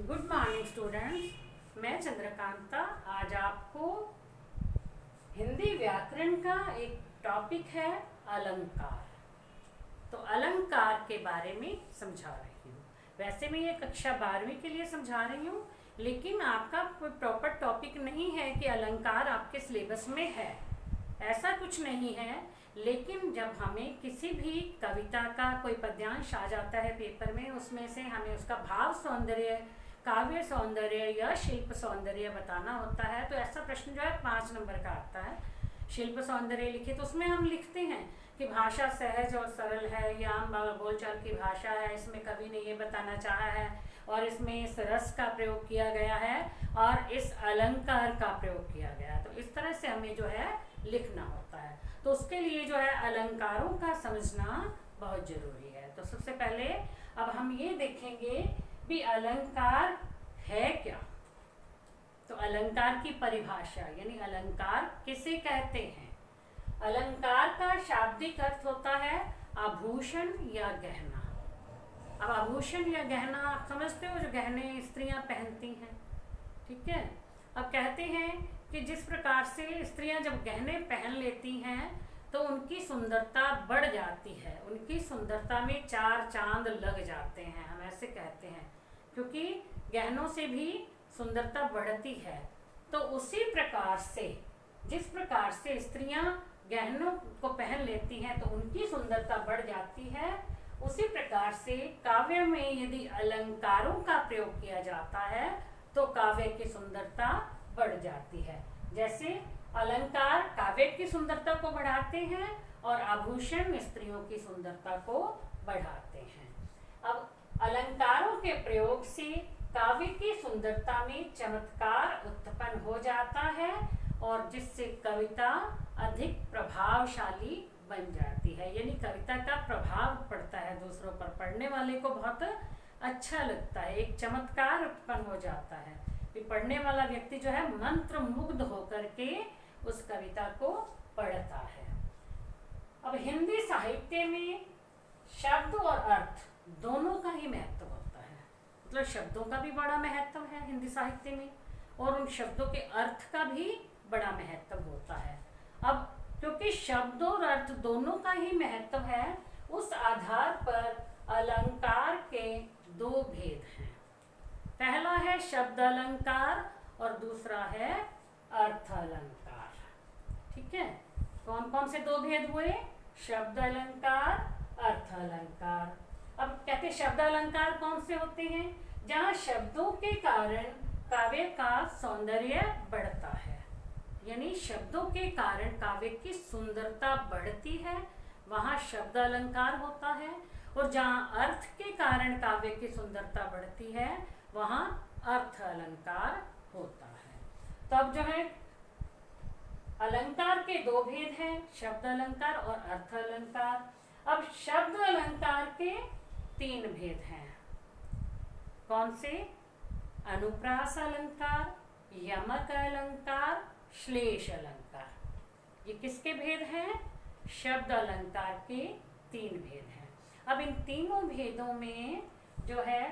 Good morning students. मैं चंद्रकांता आज आपको हिंदी व्याकरण का एक टॉपिक है अलंकार। तो अलंकार के बारे में समझा रही हूँ। वैसे मैं ये कक्षा 12वीं के लिए समझा रही हूँ, लेकिन आपका कोई प्रॉपर टॉपिक नहीं है कि अलंकार आपके सिलेबस में है, ऐसा कुछ नहीं है। लेकिन जब हमें किसी भी कविता का कोई पद्यांश आ जाता है पेपर में, उसमें से हमें उसका भाव सौंदर्य, काव्य सौंदर्य या शिल्प सौंदर्य बताना होता है, तो ऐसा प्रश्न जो है 5 नंबर का आता है। शिल्प सौंदर्य लिखे तो उसमें हम लिखते हैं कि भाषा सहज और सरल है या आम बोलचाल की भाषा है, इसमें कवि ने ये बताना चाहा है और इसमें इस रस का प्रयोग किया गया है और इस अलंकार का प्रयोग किया गया है। तो इस तरह से हमें जो है लिखना होता है। तो उसके लिए जो है अलंकारों का समझना बहुत जरूरी है। तो सबसे पहले अब हम ये देखेंगे भी अलंकार है क्या। तो अलंकार की परिभाषा यानी अलंकार किसे कहते हैं। अलंकार का शाब्दिक अर्थ होता है आभूषण या गहना। अब आभूषण या गहना आप समझते हो, जो गहने स्त्रियां पहनती हैं, ठीक है। अब कहते हैं कि जिस प्रकार से स्त्रियां जब गहने पहन लेती हैं तो उनकी सुंदरता बढ़ जाती है, उनकी सुंदरता में 4 चांद लग जाते हैं, हम ऐसे कहते हैं, क्योंकि गहनों से भी सुंदरता बढ़ती है। तो उसी प्रकार से जिस प्रकार से स्त्रियां गहनों को पहन लेती हैं तो उनकी सुंदरता बढ़ जाती है, उसी प्रकार से काव्य में यदि अलंकारों का प्रयोग किया जाता है तो काव्य की सुंदरता बढ़ जाती है। जैसे अलंकार काव्य की सुंदरता को बढ़ाते हैं और आभूषण स्त्रियों की सुंदरता को बढ़ाते हैं। अब अलंकारों के प्रयोग से काव्य की सुंदरता में चमत्कार उत्पन्न हो जाता है और जिससे कविता अधिक प्रभावशाली बन जाती है, यानी कविता का प्रभाव पड़ता है दूसरों पर, पढ़ने वाले को बहुत अच्छा लगता है, एक चमत्कार उत्पन्न हो जाता है। पढ़ने वाला व्यक्ति जो है मंत्र मुग्ध होकर के उस कविता को पढ़ता है। अब हिंदी साहित्य में शब्द और अर्थ दोनों का ही महत्व होता है, मतलब शब्दों का भी बड़ा महत्व है हिंदी साहित्य में और उन शब्दों के अर्थ का भी बड़ा महत्व होता है। अब क्योंकि शब्द और अर्थ दोनों का ही महत्व है, उस आधार पर अलंकार के 2 भेद हैं। पहला है शब्द अलंकार और दूसरा है अर्थ अलंकार, ठीक है। कौन कौन से 2 भेद हुए? शब्द अलंकार, अर्थ अलंकार। अब कहते शब्द अलंकार कौन से होते हैं? जहाँ शब्दों के कारण काव्य का सौंदर्य बढ़ता है, यानी शब्दों के कारण काव्य की सुंदरता बढ़ती है, वहाँ शब्द अलंकार होता है। और जहाँ अर्थ के कारण काव्य की सुंदरता बढ़ती है वहाँ अर्थ अलंकार होता है। तो अब जो है अलंकार के 2 भेद हैं, शब्द अलंकार और अर्थ अलंकार। अब शब्द अलंकार के 3 भेद हैं। कौन से? अनुप्रास अलंकार, यमक अलंकार, श्लेष अलंकार। ये किसके भेद हैं? शब्द अलंकार के 3 भेद हैं। अब इन तीनों भेदों में जो है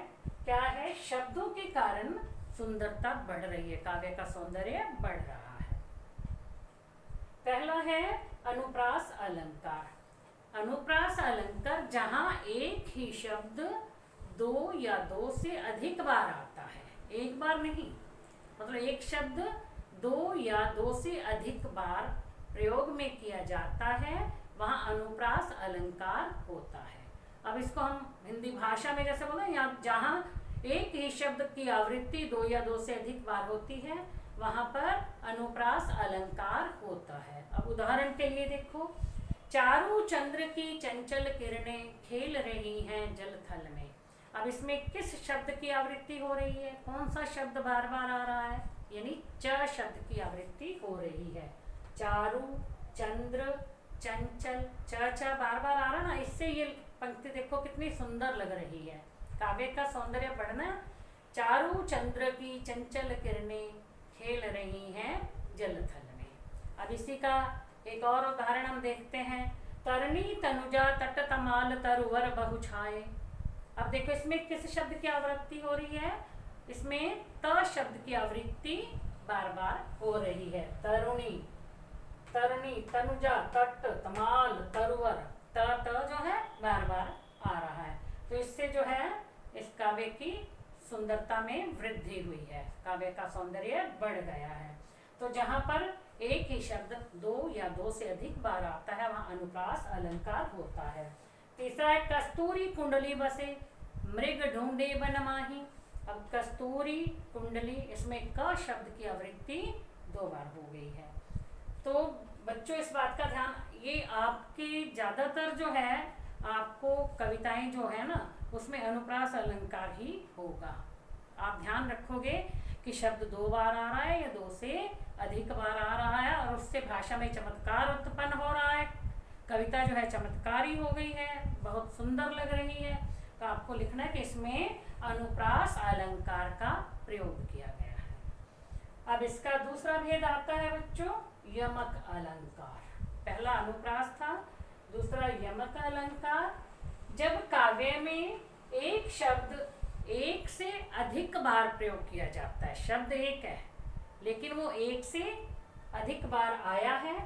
क्या है, शब्दों के कारण सुंदरता बढ़ रही है, काव्य का सौंदर्य बढ़ रहा है। पहला है अनुप्रास अलंकार। अनुप्रास अलंकार जहां एक ही शब्द 2 या 2 से अधिक बार आता है, एक बार नहीं, मतलब एक शब्द 2 या 2 से अधिक बार प्रयोग में किया जाता है, वहां अनुप्रास अलंकार होता है। अब इसको हम हिंदी भाषा में जैसे बोले, यहाँ जहाँ एक ही शब्द की आवृत्ति 2 या 2 से अधिक बार होती है वहां पर अनुप्रास अलंकार होता है। अब उदाहरण के लिए देखो, चारों चंद्र की चंचल किरणें खेल रही हैं जल थल में। अब इसमें किस शब्द की आवृत्ति हो रही है? कौन सा शब्द बार बार आ रहा है? यानी च शब्द की आवृत्ति हो रही है। चारों चंद्र चंचल, च बार बार आ रहा ना, इससे ये पंक्ति देखो कितनी सुंदर लग रही है, काव्य का सौंदर्य बढ़ना। चारों चंद्र की चंचल किरणें खेल रही हैं जलथल में। अब इसी का एक और उदाहरण हम देखते हैं, तरणी तनुजा तट तमाल तरुवर बहु छाए। अब देखो इसमें किस शब्द की आवृत्ति हो रही है? इसमें त शब्द की आवृत्ति बार बार हो रही है। तरुणी, तरुणी, तनुजा, तट, तमाल, तरुवर, त जो है बार बार आ रहा है। तो इससे जो है इस काव्य की सुंदरता में वृद्धि हुई है, काव्य का सौंदर्य बढ़ गया है। तो जहाँ पर एक ही शब्द दो या दो से अधिक बार आता है वहाँ अनुप्रास अलंकार होता है। तीसरा है कस्तूरी कुंडली बसे मृग ढूंढे बन माही। अब कस्तूरी कुंडली, इसमें क शब्द की आवृत्ति 2 बार हो गई है। तो बच्चों इस बात का ध्यान, ये आपके ज्यादातर जो है आपको कविताएं जो है ना उसमें अनुप्रास अलंकार ही होगा। आप ध्यान रखोगे कि शब्द 2 बार आ रहा है या 2 से अधिक बार आ रहा है और उससे भाषा में चमत्कार उत्पन्न हो रहा है, कविता जो है चमत्कारी हो गई है, बहुत सुंदर लग रही है। तो आपको लिखना है कि इसमें अनुप्रास अलंकार का प्रयोग किया गया है। अब इसका दूसरा भेद आता है बच्चों, यमक अलंकार। पहला अनुप्रास था, दूसरा यमक अलंकार। जब काव्य में एक शब्द एक से अधिक बार प्रयोग किया जाता है, शब्द एक है लेकिन वो एक से अधिक बार आया है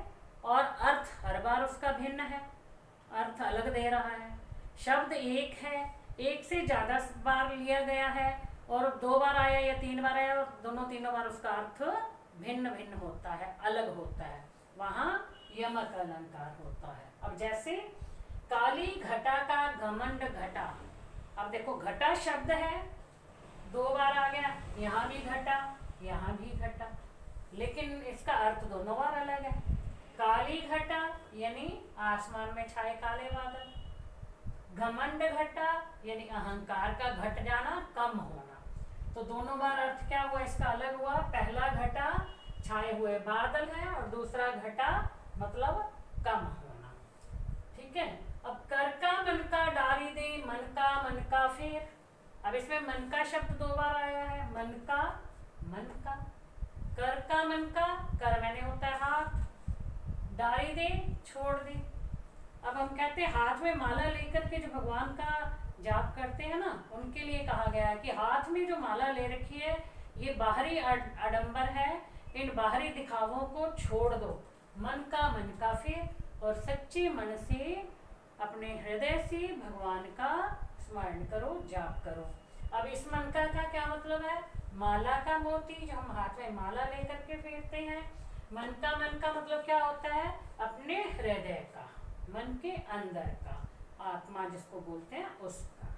और अर्थ हर बार उसका भिन्न है, अर्थ अलग दे रहा है। शब्द एक है, एक से ज्यादा बार लिया गया है और 2 बार आया या 3 बार आया और दोनों तीनों बार उसका अर्थ भिन्न भिन्न होता है, अलग होता है, वहां यमक अलंकार होता है। अब जैसे काली घटा का घमंड घटा। अब देखो घटा शब्द है, 2 बार आ गया, यहाँ भी घटा यहाँ भी घटा, लेकिन इसका अर्थ दोनों बार अलग है। काली घटा यानी आसमान में छाए काले बादल, घमंड घटा यानी अहंकार का घट जाना, कम होना। तो दोनों बार अर्थ क्या हुआ, इसका अलग हुआ। पहला घटा छाए हुए बादल है और दूसरा घटा मतलब कम होना। ठीक है। अब कर का मन का डारी दे, मन का फेर। अब इसमें मन का शब्द 2 बार आया है, मन का, कर का मन का, कर मैंने होता है हाथ, डारी दे छोड़ दे। अब हम कहते हैं हाथ में माला लेकर के जो भगवान का जाप करते हैं ना, उनके लिए कहा गया है कि हाथ में जो माला ले रखी है ये बाहरी आडंबर है, इन बाहरी दिखावों को छोड़ दो, मन का फिर, और सच्चे मन से अपने हृदय से भगवान का स्मरण करो, जाप करो। अब इस मन का क्या मतलब है, माला का मोती जो हम हाथ में माला लेकर के फेरते हैं। मन का मतलब क्या होता है, अपने हृदय का, मन के अंदर का, आत्मा जिसको बोलते हैं उसका।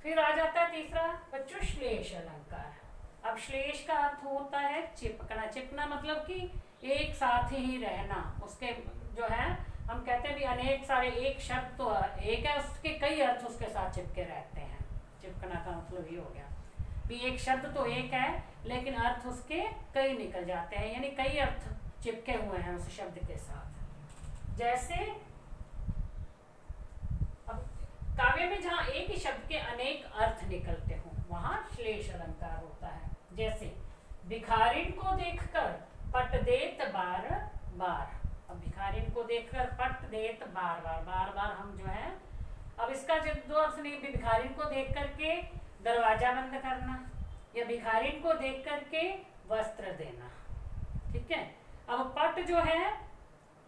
फिर आ जाता है तीसरा बच्चों श्लेष अलंकार। अब श्लेष का अर्थ होता है चिपकना। चिपकना मतलब कि एक साथ ही रहना, उसके जो है हम कहते हैं भी अनेक सारे, एक शब्द तो एक है, उसके कई अर्थ उसके साथ चिपके रहते हैं। चिपकना का मतलब ये हो गया भी एक शब्द तो एक है लेकिन अर्थ उसके कई निकल जाते हैं, यानी कई अर्थ चिपके हुए हैं उस शब्द के साथ। जैसे अब काव्य में जहाँ एक ही शब्द के अनेक अर्थ निकलते हो वहां श्लेष अलंकार होता है। जैसे भिखारिन को देखकर पट देत बार बार। अब भिखारिन को देखकर पट देत बार बार हम जो है, अब इसका जो 2 अर्थ नहीं, भिखारिन को देख करके दरवाजा बंद करना या भिखारिन को देख करके वस्त्र देना। ठीक है। अब पट जो है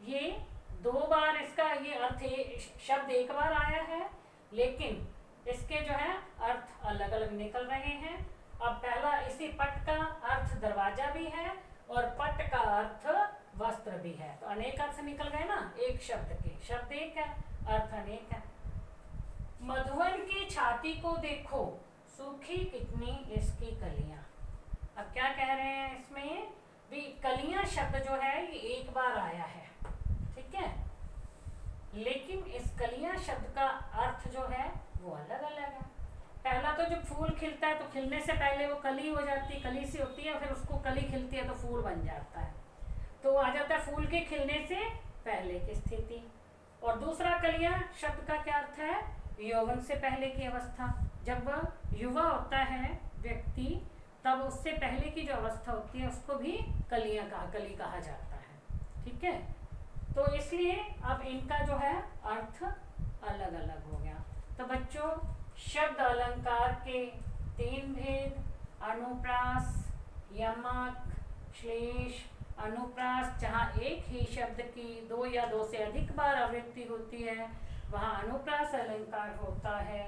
ये 2 बार इसका ये अर्थ शब्द 1 बार आया है लेकिन इसके जो है अर्थ अलग अलग निकल रहे हैं। अब पहला इसी पट का अर्थ दरवाजा भी है और पट का अर्थ वस्त्र भी है, तो अनेक अर्थ निकल गए ना एक शब्द के, शब्द एक है अर्थ अनेक है। मधुवन की छाती को देखो सूखी कितनी इसकी कलियां। अब क्या कह रहे हैं इसमें भी, कलियां शब्द जो है ये 1 बार आया है, ठीक है, लेकिन इस कलियां शब्द का अर्थ जो है वो अलग अलग है। पहला तो जब फूल खिलता है तो खिलने से पहले वो कली हो जाती है, कली सी होती है, फिर उसको कली खिलती है तो फूल बन जाता है, तो आ जाता है फूल के खिलने से पहले की स्थिति। और दूसरा कलियां शब्द का क्या अर्थ है, यौवन से पहले की अवस्था। जब वह युवा होता है व्यक्ति तब उससे पहले की जो अवस्था होती है उसको भी कली कहा जाता है। ठीक है, तो इसलिए अब इनका जो है अर्थ अलग अलग हो गया। तो बच्चों शब्द अलंकार के 3 भेद अनुप्रास, यमक, श्लेष। अनुप्रास जहाँ एक ही शब्द की दो या दो से अधिक बार आवृत्ति होती है वहाँ अनुप्रास अलंकार होता है।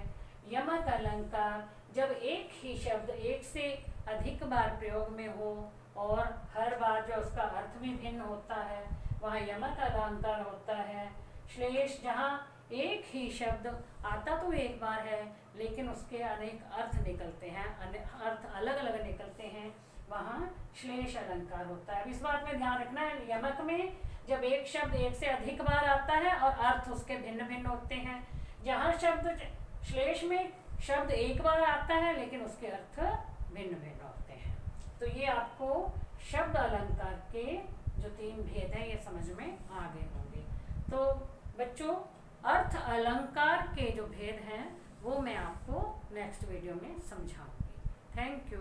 यमक अलंकार जब एक ही शब्द एक से अधिक बार प्रयोग में हो और हर बार जो उसका अर्थ भी भिन्न होता है वहाँ यमक अलंकार होता है। श्लेष जहाँ एक ही शब्द आता तो एक बार है लेकिन उसके अनेक अर्थ निकलते हैं, अर्थ अलग अलग निकलते हैं, वहाँ श्लेष अलंकार होता है। अब इस बात में ध्यान रखना है, यमक में जब एक शब्द एक से अधिक बार आता है और अर्थ उसके भिन्न भिन्न होते हैं। जहाँ शब्द श्लेष में शब्द एक बार आता है लेकिन उसके अर्थ भिन्न भिन्न होते हैं। तो ये आपको शब्द अलंकार के जो 3 भेद हैं ये समझ में आ गए होंगे। तो बच्चों अर्थ अलंकार के जो भेद हैं वो मैं आपको नेक्स्ट वीडियो में समझाऊंगी। Thank you.